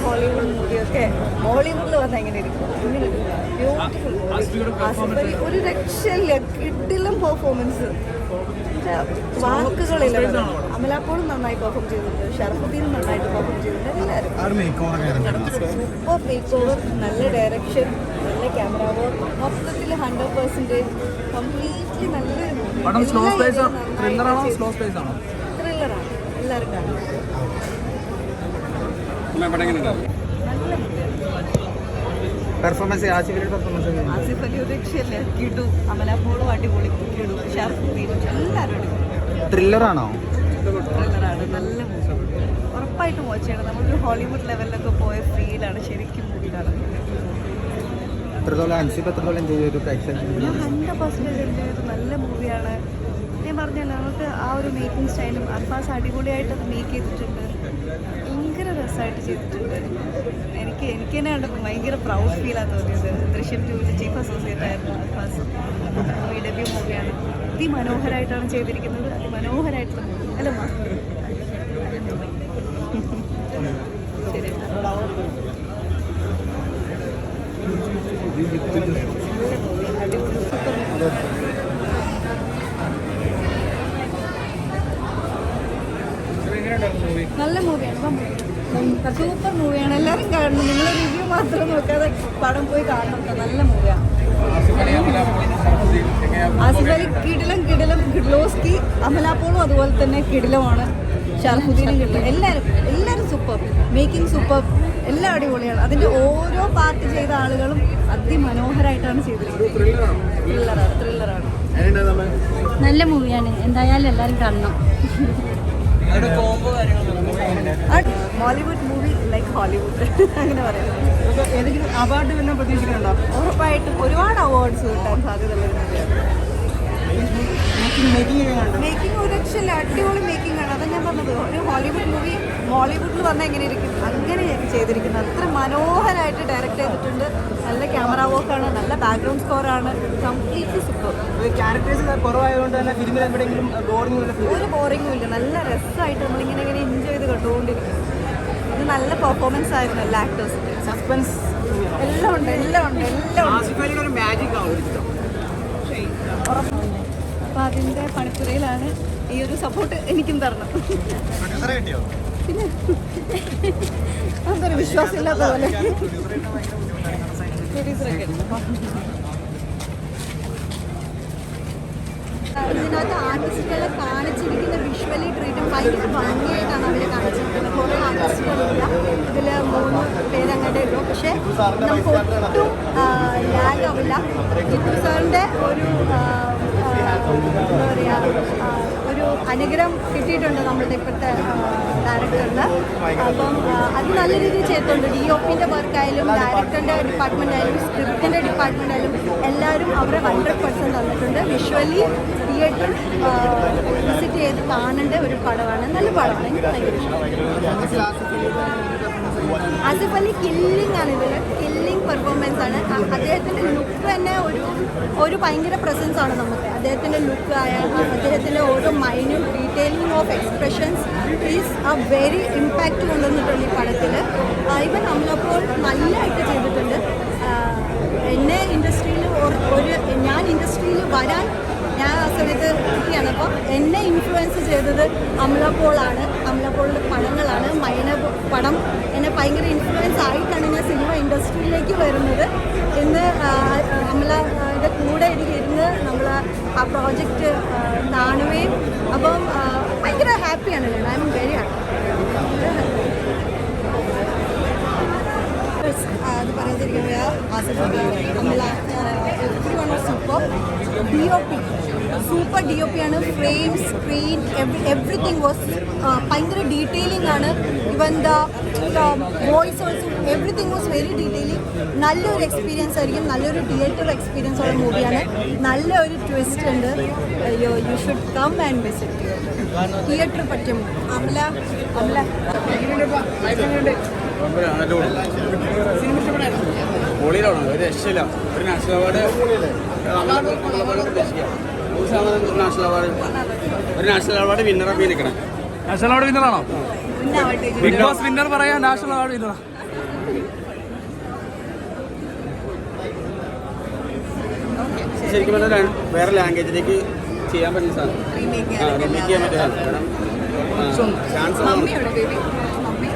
Hollywood മൂവിയൊക്കെ ബോളിവുഡിൽ വന്നാൽ എങ്ങനെ ഇരിക്കും? ബ്യൂട്ടിഫുൾ. ഒരു രക്ഷയില്ല, കിടിലം പെർഫോമൻസ്, വാക്കുകളില്ല. അമലാപ്പോളും നന്നായി പെർഫോം ചെയ്തിട്ടുണ്ട്, ഷറഫുദ്ദീനും നന്നായിട്ട് പെർഫോം ചെയ്തിട്ടുണ്ട്. എല്ലാവരും സൂപ്പർ മേക്ക് ഓവർ, നല്ല ഡയറക്ഷൻ, നല്ല ക്യാമറ വർക്ക്, മൊത്തത്തിൽ 100% കംപ്ലീറ്റ്ലി നല്ലൊരു ത്രില്ലറാണ്. എല്ലാവരും കാണും. പെർഫോമൻസ് ആസിഫ് അലി രക്ഷയല്ലേ, കിടു. അമലാപ്പോളും അടിപൊളി, കിടു. ഷറഫുദ്ദീനും എല്ലാവരും അടിപൊളി. ത്രില്ലറാണോ? ത്രില്ലറാണ്, നല്ല മൂവി. ഉറപ്പായിട്ടും വാച്ച് ചെയ്യണം. നമ്മളൊരു ഹോളിവുഡ് ലെവലിലൊക്കെ പോയ ഫീലാണ് ശരിക്കും മൂവി കാണുന്നത്. 100% എൻജോയ് ചെയ്തു. നല്ല മൂവിയാണ്. ഞാൻ പറഞ്ഞല്ലോ, നമുക്ക് ആ ഒരു മേക്കിംഗ് സ്റ്റൈലും അർഫാസ് അടിപൊളിയായിട്ട് അത് മേക്ക് ചെയ്തിട്ടുണ്ട്. ഭയങ്കര രസമായിട്ട് ചെയ്തിട്ടുണ്ട്. എനിക്ക് തന്നെ കണ്ടപ്പോൾ ഭയങ്കര പ്രൗഡ് ഫീലാണ് തോന്നിയത്. ദൃശ്യം 2 ചീഫ് അസോസിയേറ്റ് ആയിരുന്നു അർഫാസ്. മൂവി ഡെബ്യൂ മൂവിയാണ്. അതിമനോഹരമായിട്ടാണ് ചെയ്തിരിക്കുന്നത്. അതിമനോഹരമായിട്ടുള്ള മൂവി അല്ല മാ. ശരി, നല്ല മൂവിയാണ്. സൂപ്പർ മൂവിയാണ്. എല്ലാവരും കാണണം. നിങ്ങൾ റിവ്യൂ മാത്രം നോക്കാതെ പടം പോയി കാണണം. നല്ല മൂവിയാണ്. ആസിഫ് അലി കിടിലം, കിഡ്ലോസ്കി. അമലാപ്പോളും അതുപോലെ തന്നെ കിടിലമാണ്. ഷറഫുദ്ദീനും കിടിലം. എല്ലാവരും സൂപ്പർ. Making super. എല്ലാം അടിപൊളിയാണ്. അതിൻ്റെ ഓരോ പാർട്ട് ചെയ്ത ആളുകളും അതിമനോഹരമായിട്ടാണ് ചെയ്തിരിക്കുന്നത്. ത്രില്ലറാണ്. നല്ല മൂവിയാണ്. എന്തായാലും എല്ലാവരും കാണണം. ബോളിവുഡ് മൂവി ലൈക്ക് ഹോളിവുഡ് അങ്ങനെ പറയുന്നത്. ഏതെങ്കിലും അവാർഡ് വല്ല പ്രതീക്ഷിക്കുന്നുണ്ടോ? ഉറപ്പായിട്ടും ഒരുപാട് അവാർഡ്സ് കിട്ടാൻ സാധ്യതയുള്ള മൂവിയാണ്. മേക്കിംഗ് ഒരു രക്ഷയില്ല, അടിപൊളി മേക്കിംഗ് ആണ്. അതാ ഞാൻ പറഞ്ഞത്, ഒരു ഹോളിവുഡ് മൂവി ബോളിവുഡിൽ വന്നാൽ എങ്ങനെ ഇരിക്കും അങ്ങനെ ചെയ്തിരിക്കുന്നത്. അത്ര മനോഹരമായിട്ട് ഡയറക്റ്റ് ചെയ്തിട്ടുണ്ട്. നല്ല ക്യാമറ വർക്കാണ്, നല്ല ബാക്ക്ഗ്രൗണ്ട് സ്കോറാണ്. Completely super. ക്യാരക്ടേഴ്സ് കുറവായതുകൊണ്ട് തന്നെ ഫിലിമിൽ എവിടെയെങ്കിലും ഒരു ബോറിങ്ങും ഇല്ല. നല്ല രസമായിട്ട് നമ്മളിങ്ങനെ എൻജോയ് ചെയ്ത് കണ്ടുകൊണ്ടിരിക്കും. അത് നല്ല പെർഫോമൻസ് ആയിരുന്നു എല്ലാ ആക്ടേഴ്സിൻ്റെ. സസ്പെൻസ് എല്ലാം ഉണ്ട്. അപ്പോൾ അതിൻ്റെ പണിപ്പുരയിലാണ്. ഈ ഒരു സപ്പോർട്ട് എനിക്കും തരണം. പിന്നെ അതൊരു വിശ്വാസമില്ലാത്ത പോലെ ഇതിനകത്ത് ആർട്ടിസ്റ്റുകളെ കാണിച്ചിരിക്കുന്ന വിഷ്വലി ട്രീറ്റും ഭയങ്കര ഭംഗിയായിട്ടാണ് അവരെ കാണിച്ചിരിക്കുന്നത്. കുറേ ആർട്ടിസ്റ്റുകളില്ല, ഇതിൽ 3 പേരങ്ങടെ ഉള്ളൂ. പക്ഷേ നമുക്ക് ഒട്ടും ലാഗാവില്ല. ജിത്തു സാറിൻ്റെ ഒരു എന്താ പറയുക, ഒരു അനുഗ്രഹം കിട്ടിയിട്ടുണ്ട് നമ്മളുടെ ഇപ്പോഴത്തെ ഡയറക്ടറിന്. അപ്പം അത് നല്ല രീതിയിൽ ചെയ്തിട്ടുണ്ട്. DOPൻ്റെ വർക്കായാലും ഡയറക്ടറിൻ്റെ ഡിപ്പാർട്ട്മെൻ്റ് ആയാലും സ്ക്രിപ്റ്റിൻ്റെ ഡിപ്പാർട്ട്മെൻ്റ് ആയാലും എല്ലാവരും അവരെ 100% തന്നിട്ടുണ്ട്. വിഷ്വലി തിയേറ്റർ വിസിറ്റ് ചെയ്ത് കാണേണ്ട ഒരു പടമാണ്. നല്ല പടമാണ്. എനിക്ക് ഭയങ്കര ഇഷ്ടം. ആസിഫ് അലി കില്ലിംഗ് ആണ്. ഇതിൽ കില്ലിംഗ് പെർഫോമൻസ് ആണ്. അദ്ദേഹത്തിൻ്റെ ലുക്ക് തന്നെ ഒരു ഭയങ്കര പ്രസൻസ് ആണ് നമുക്ക്. അദ്ദേഹത്തിൻ്റെ ലുക്ക് അദ്ദേഹത്തിൻ്റെ ഓരോ minute detailing of expressions is a very impact കൊണ്ടുവന്നിട്ടുണ്ട് ഈ പടത്തിൽ. ഇവൻ അമലപ്പോൾ നല്ലതായിട്ട് ചെയ്തിട്ടുണ്ട്. എന്നെ ഇൻഡസ്ട്രിയിൽ ഞാൻ ഇൻഡസ്ട്രിയിൽ വരാൻ ഞാൻ ആ സമയത്ത് കുട്ടിയാണ്. അപ്പം എന്നെ ഇൻഫ്ലുവൻസ് ചെയ്തത് അമലപ്പോളാണ്. അമലപ്പോളിൻ്റെ പടങ്ങളാണ്. മൈന പടം എന്നെ ഭയങ്കര ഇൻഫ്ലുവൻസ് ആയിട്ടാണ് ഞാൻ സിനിമ ഇൻഡസ്ട്രിയിലേക്ക് വരുന്നത്. ഇന്ന് അമലയുടെ കൂടെ ഇരുന്ന് നമ്മൾ ആ പ്രോജക്റ്റ് കാണുകയും അപ്പം ഭയങ്കര ഹാപ്പിയാണ് ഞാൻ. I am very happy. അത് പറയാതിരിക്കുക. Asif Ali, Amala, everyone was super. DOP super DOP ആണ്. ഫ്രെയിം, സ്ക്രീൻ, എവ്രിതിങ് വാസ് ഭയങ്കര ഡീറ്റെയിലിംഗ് ആണ്. Even the voice also everything was very detailing. നല്ലൊരു എക്സ്പീരിയൻസ് ആയിരിക്കും. നല്ലൊരു തിയേറ്റർ എക്സ്പീരിയൻസ് ഉള്ള മൂവിയാണ്. നല്ലൊരു ട്വിസ്റ്റ് ഉണ്ട്. You should come and visit theatre പറ്റും. അമല പൊളിയിലാണ്. ഒരു രക്ഷയില്ല. ഒരു നാഷണൽ അവാർഡ് നാഷണൽ അവാർഡ് വിന്നറാണ് നിൽക്കണം. നാഷണൽ അവാർഡ് വിന്നറാണോ? ബിഗ് ബോസ് വിന്നർ പറയാം. നാഷണൽ അവാർഡ് വിന്നറാ. ശരിക്കും പറഞ്ഞാൽ വേറെ ലാംഗ്വേജിലേക്ക് ചെയ്യാൻ പറ്റുന്ന സാധനം റീമേക്ക് റിമേക്ക് ചെയ്യാൻ പറ്റിയ സാധനം കാരണം ചാൻസ് മമ്മിയുടെ ബേബി മമ്മി